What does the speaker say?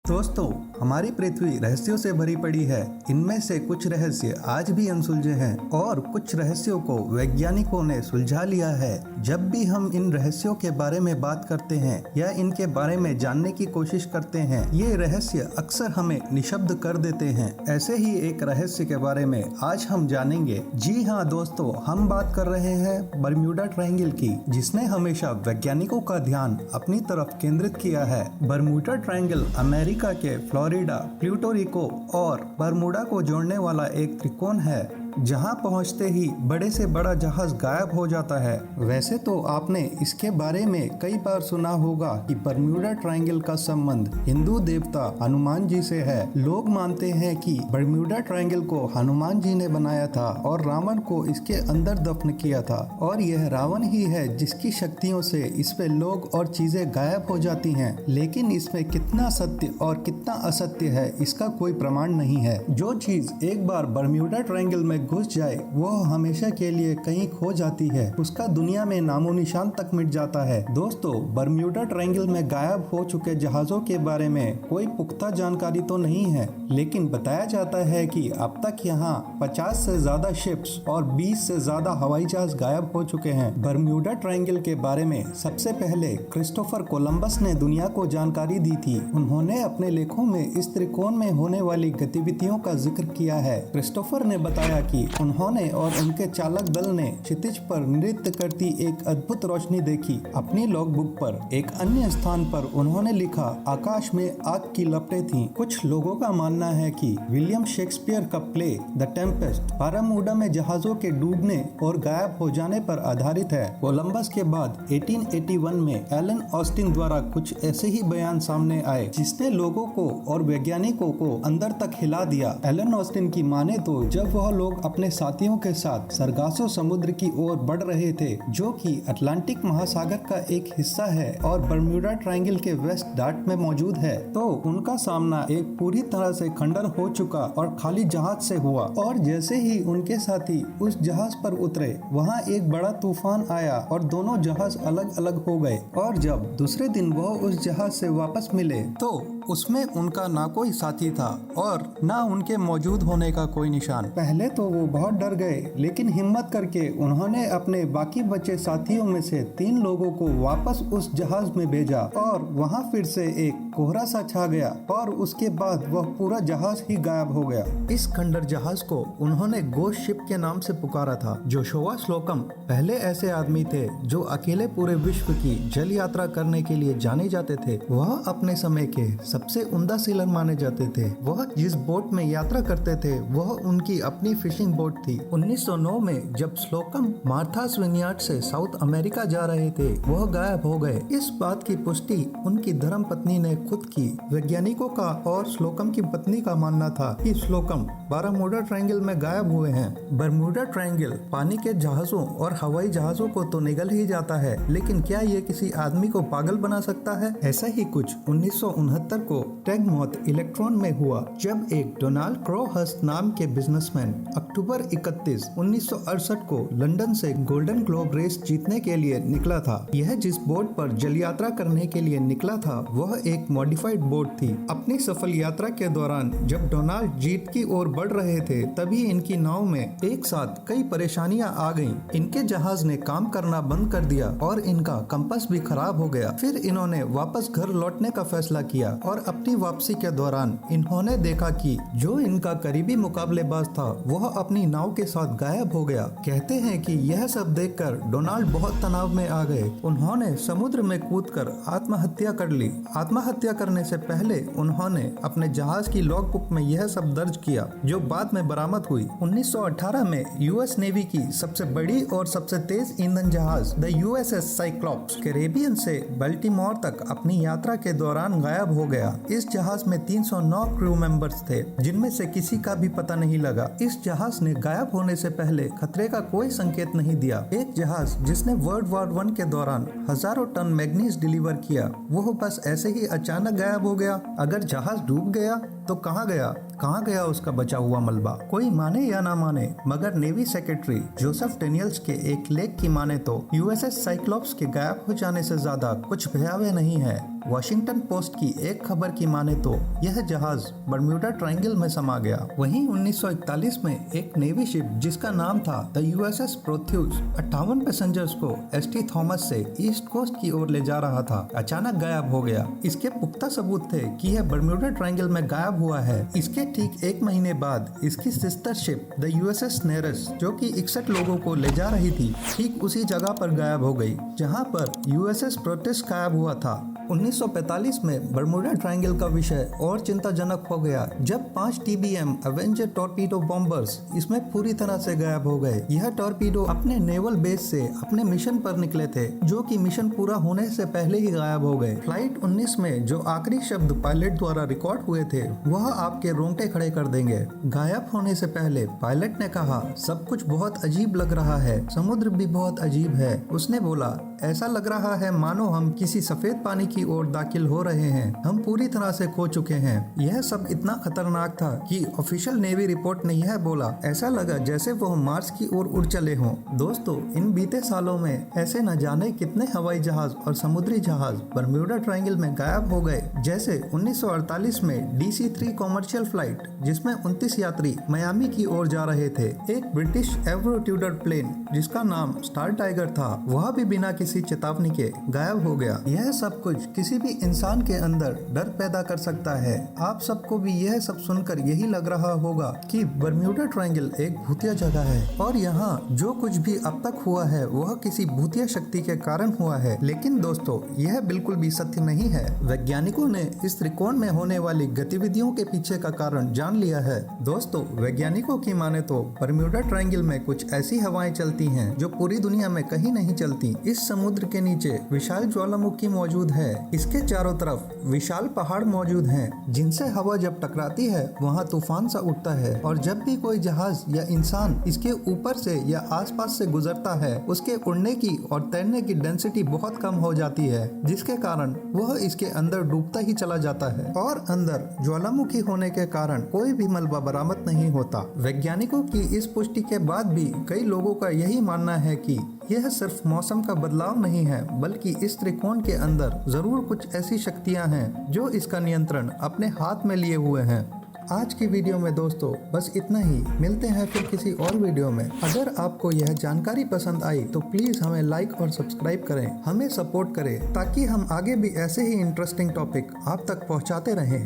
दोस्तों, हमारी पृथ्वी रहस्यों से भरी पड़ी है। इनमें से कुछ रहस्य आज भी अनसुलझे हैं और कुछ रहस्यों को वैज्ञानिकों ने सुलझा लिया है। जब भी हम इन रहस्यों के बारे में बात करते हैं या इनके बारे में जानने की कोशिश करते हैं, ये रहस्य अक्सर हमें निशब्द कर देते हैं। ऐसे ही एक रहस्य के बारे में आज हम जानेंगे। जी हाँ दोस्तों, हम बात कर रहे हैं बरम्यूडा ट्रायंगल की, जिसने हमेशा वैज्ञानिकों का ध्यान अपनी तरफ केंद्रित किया है। बरम्यूडा ट्रायंगल अमेरिका के फ्लोरिडा, प्यूर्टो रिको और बरमूडा को जोड़ने वाला एक त्रिकोण है, जहां पहुंचते ही बड़े से बड़ा जहाज गायब हो जाता है। वैसे तो आपने इसके बारे में कई बार सुना होगा कि बरम्यूडा ट्रायंगल का संबंध हिंदू देवता हनुमान जी से है। लोग मानते हैं कि बरम्यूडा ट्रायंगल को हनुमान जी ने बनाया था और रावण को इसके अंदर दफन किया था, और यह रावण ही है जिसकी शक्तियों से इसमें लोग और चीजें गायब हो जाती हैं। लेकिन इसमें कितना सत्य और कितना असत्य है, इसका कोई प्रमाण नहीं है। जो चीज एक बार बरम्यूडा ट्रायंगल में घुस जाए वह हमेशा के लिए कहीं खो जाती है, उसका दुनिया में नामो निशान तक मिट जाता है। दोस्तों, बरम्यूडा ट्रायंगल में गायब हो चुके जहाजों के बारे में कोई पुख्ता जानकारी तो नहीं है, लेकिन बताया जाता है कि अब तक यहाँ 50 से ज्यादा शिप्स और 20 से ज्यादा हवाई जहाज गायब हो चुके हैं। बरम्यूडा ट्रायंगल के बारे में सबसे पहले क्रिस्टोफर कोलंबस ने दुनिया को जानकारी दी थी। उन्होंने अपने लेखों में इस त्रिकोण में होने वाली गतिविधियों का जिक्र किया है। क्रिस्टोफर ने बताया कि उन्होंने और उनके चालक दल ने क्षितिज पर नृत्य करती एक अद्भुत रोशनी देखी। अपनी लॉगबुक पर एक अन्य स्थान पर उन्होंने लिखा, आकाश में आग की लपटें थीं। कुछ लोगों का मानना है कि विलियम शेक्सपियर का प्ले द टेम्पेस्ट बरमूडा में जहाजों के डूबने और गायब हो जाने पर आधारित है। कोलंबस के बाद 1881 में एलन ऑस्टिन द्वारा कुछ ऐसे ही बयान सामने आए, जिसने लोगों को और वैज्ञानिकों को अंदर तक हिला दिया। एलन ऑस्टिन की माने तो जब वह लोग अपने साथियों के साथ सरगासो समुद्र की ओर बढ़ रहे थे, जो कि अटलांटिक महासागर का एक हिस्सा है और बरम्यूडा ट्रायंगल के वेस्ट डार्ट में मौजूद है, तो उनका सामना एक पूरी तरह से खंडर हो चुका और खाली जहाज से हुआ। और जैसे ही उनके साथी उस जहाज पर उतरे, वहाँ एक बड़ा तूफान आया और दोनों जहाज अलग अलग हो गए। और जब दूसरे दिन वह उस जहाज से वापस मिले तो उसमें उनका ना कोई साथी था और ना उनके मौजूद होने का कोई निशान। पहले तो वो बहुत डर गए, लेकिन हिम्मत करके उन्होंने अपने बाकी बचे साथियों में से 3 लोगों को वापस उस जहाज में भेजा और वहाँ फिर से एक कोहरा सा छा गया और उसके बाद वह पूरा जहाज ही गायब हो गया। इस खंडर जहाज को उन्होंने गोस्ट शिप के नाम से पुकारा था। जोशुआ स्लोकम पहले ऐसे आदमी थे जो अकेले पूरे विश्व की जल यात्रा करने के लिए जाने जाते थे। वह अपने समय के सबसे उम्दा सेलर माने जाते थे। वह जिस बोट में यात्रा करते थे वह उनकी अपनी फिशिंग बोट थी। 1909 में जब स्लोकम मार्थास विनयार्ड से साउथ अमेरिका जा रहे थे, वह गायब हो गए। इस बात की पुष्टि उनकी धर्म पत्नी ने खुद की। वैज्ञानिकों का और स्लोकम की पत्नी का मानना था कि स्लोकम बरम्यूडा ट्रायंगल में गायब हुए हैं। बरम्यूडा ट्रायंगल पानी के जहाजों और हवाई जहाजों को तो निगल ही जाता है, लेकिन क्या ये किसी आदमी को पागल बना सकता है? ऐसा ही कुछ 1969 को टेगमॉथ इलेक्ट्रॉन में हुआ, जब एक डोनाल्ड क्रोहर्स्ट नाम के बिजनेसमैन अक्टूबर 31, 1968 को लंदन से गोल्डन ग्लोब रेस जीतने के लिए निकला था। यह जिस बोट पर जल यात्रा करने के लिए निकला था वह एक मॉडिफाइड बोट थी। अपनी सफल यात्रा के दौरान जब डोनाल्ड जीत की ओर बढ़ रहे थे, तभी इनकी नाव में एक साथ कई परेशानियां आ गईं। इनके जहाज ने काम करना बंद कर दिया और इनका कंपास भी खराब हो गया। फिर इन्होंने वापस घर लौटने का फैसला किया और अपनी वापसी के दौरान इन्होंने देखा कि जो इनका करीबी मुकाबलेबाज था वह अपनी नाव के साथ गायब हो गया। कहते हैं कि यह सब देखकर डोनाल्ड बहुत तनाव में आ गए। उन्होंने समुद्र में कूदकर आत्महत्या कर ली। आत्महत्या करने से पहले उन्होंने अपने जहाज की लॉगबुक में यह सब दर्ज किया, जो बाद में बरामद हुई। 1918 में यूएस नेवी की सबसे बड़ी और सबसे तेज ईंधन जहाज द यूएसएस साइक्लॉप्स कैरेबियन से बल्टीमोर तक अपनी यात्रा के दौरान गायब हो गया। इस जहाज में 309 क्रू मेंबर्स थे, जिनमें से किसी का भी पता नहीं लगा। इस जहाज ने गायब होने से पहले खतरे का कोई संकेत नहीं दिया। एक जहाज जिसने वर्ल्ड वॉर 1 के दौरान हजारों टन मैग्नीज डिलीवर किया, वो बस ऐसे ही अचानक गायब हो गया। अगर जहाज डूब गया तो कहाँ गया उसका बचा हुआ मलबा? कोई माने या ना माने, मगर नेवी सेक्रेटरी जोसेफ डेनियल्स के एक लेख की माने तो यूएसएस साइक्लोप्स के गायब हो जाने से ज्यादा कुछ भयावह नहीं है। वॉशिंगटन पोस्ट की एक खबर की माने तो यह जहाज बर्म्यूडा ट्रायंगल में समा गया। वहीं 1941 में एक नेवी शिप जिसका नाम था द यूएसएस प्रोथ्यूज 58 पैसेंजर्स को एसटी थॉमस से ईस्ट कोस्ट की ओर ले जा रहा था, अचानक गायब हो गया। इसके पुख्ता सबूत थे कि यह बर्म्यूडा ट्रायंगल में गायब हुआ है। इसके ठीक एक महीने बाद इसकी sister ship the USS Nereis, जो कि 61 लोगों को ले जा रही थी, ठीक उसी जगह पर गायब हो गई जहां पर यूएसएस प्रोटेस्ट गायब हुआ था। 1945 में बर्मुडा ट्रायंगल का विषय और चिंताजनक हो गया जब 5 TBM एवेंजर टॉर्पीडो बॉम्बर्स इसमें पूरी तरह से गायब हो गए। यह टॉर्पीडो अपने नेवल बेस से अपने मिशन पर निकले थे, जो कि मिशन पूरा होने से पहले ही गायब हो गए। फ्लाइट 19 में जो आखिरी शब्द पायलट द्वारा रिकॉर्ड हुए थे वह आपके रोंगटे खड़े कर देंगे। गायब होने से पहले पायलट ने कहा, सब कुछ बहुत अजीब लग रहा है, समुद्र भी बहुत अजीब है। उसने बोला, ऐसा लग रहा है मानो हम किसी सफेद पानी की ओर दाखिल हो रहे हैं। हम पूरी तरह से खो चुके हैं। यह सब इतना खतरनाक था कि ऑफिशियल नेवी रिपोर्ट ने यह बोला, ऐसा लगा जैसे वो मार्स की ओर उड़ चले हों। दोस्तों, इन बीते सालों में ऐसे न जाने कितने हवाई जहाज और समुद्री जहाज बर्म्यूडा ट्रायंगल में गायब हो गए। जैसे 1948 में DC-3 कॉमर्शियल फ्लाइट जिसमें 29 यात्री मियामी की ओर जा रहे थे। एक ब्रिटिश एवरो ट्यूडर प्लेन जिसका नाम स्टार टाइगर था, वह भी बिना किसी चेतावनी के गायब हो गया। यह सब कुछ किसी भी इंसान के अंदर डर पैदा कर सकता है। आप सबको भी यह सब सुनकर यही लग रहा होगा कि बर्म्यूडा ट्रायंगल एक भूतिया जगह है और यहाँ जो कुछ भी अब तक हुआ है वह किसी भूतिया शक्ति के कारण हुआ है। लेकिन दोस्तों, यह बिल्कुल भी सत्य नहीं है। वैज्ञानिकों ने इस त्रिकोण में होने वाली गतिविधियों के पीछे का कारण जान लिया है। दोस्तों, वैज्ञानिकों की माने तो बर्म्यूडा ट्रायंगल में कुछ ऐसी हवाएं चलती हैं जो पूरी दुनिया में कहीं नहीं चलती। इस समुद्र के नीचे विशाल ज्वालामुखी मौजूद है। इसके चारों तरफ विशाल पहाड़ मौजूद हैं, जिनसे हवा जब टकराती है वहाँ तूफान सा उठता है। और जब भी कोई जहाज या इंसान इसके ऊपर से या आसपास से गुजरता है, उसके उड़ने की और तैरने की डेंसिटी बहुत कम हो जाती है, जिसके कारण वह इसके अंदर डूबता ही चला जाता है। और अंदर ज्वालामुखी होने के कारण कोई भी मलबा बरामद नहीं होता। वैज्ञानिकों की इस पुष्टि के बाद भी कई लोगों का यही मानना है कि यह सिर्फ मौसम का बदलाव नहीं है, बल्कि इस त्रिकोण के अंदर जरूर कुछ ऐसी शक्तियां हैं जो इसका नियंत्रण अपने हाथ में लिए हुए हैं। आज की वीडियो में दोस्तों बस इतना ही। मिलते हैं फिर किसी और वीडियो में। अगर आपको यह जानकारी पसंद आई तो प्लीज हमें लाइक और सब्सक्राइब करें, हमें सपोर्ट करें ताकि हम आगे भी ऐसे ही इंटरेस्टिंग टॉपिक आप तक पहुंचाते रहें।